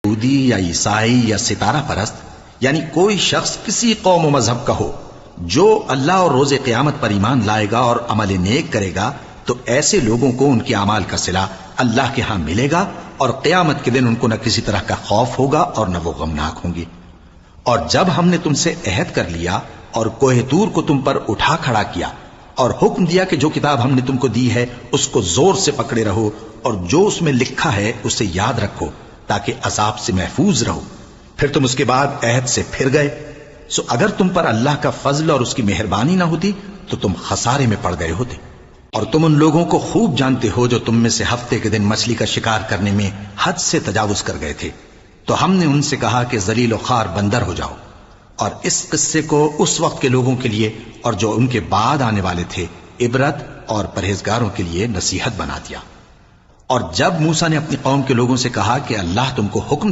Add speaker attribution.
Speaker 1: یہودی یا عیسائی یا ستارہ پرست، یعنی کوئی شخص کسی قوم و مذہب کا ہو، جو اللہ اور روز قیامت پر ایمان لائے گا اور عمل نیک کرے گا تو ایسے لوگوں کو ان کے اعمال کا صلہ اللہ کے ہاں ملے گا، اور قیامت کے دن ان کو نہ کسی طرح کا خوف ہوگا اور نہ وہ غمناک ہوں گے۔ اور جب ہم نے تم سے عہد کر لیا اور کوہ طور کو تم پر اٹھا کھڑا کیا اور حکم دیا کہ جو کتاب ہم نے تم کو دی ہے اس کو زور سے پکڑے رہو، اور جو اس میں لکھا ہے اسے یاد رکھو تاکہ عذاب سے محفوظ رہو، پھر تم اس کے بعد عہد سے پھر گئے، سو اگر تم پر اللہ کا فضل اور اس کی مہربانی نہ ہوتی تو تم خسارے میں پڑ گئے ہوتے۔ اور تم ان لوگوں کو خوب جانتے ہو جو تم میں سے ہفتے کے دن مچھلی کا شکار کرنے میں حد سے تجاوز کر گئے تھے، تو ہم نے ان سے کہا کہ ذلیل و خوار بندر ہو جاؤ، اور اس قصے کو اس وقت کے لوگوں کے لیے اور جو ان کے بعد آنے والے تھے عبرت اور پرہیزگاروں کے لیے نصیحت بنا دیا۔ اور جب موسیٰ نے اپنی قوم کے لوگوں سے کہا کہ اللہ تم کو حکم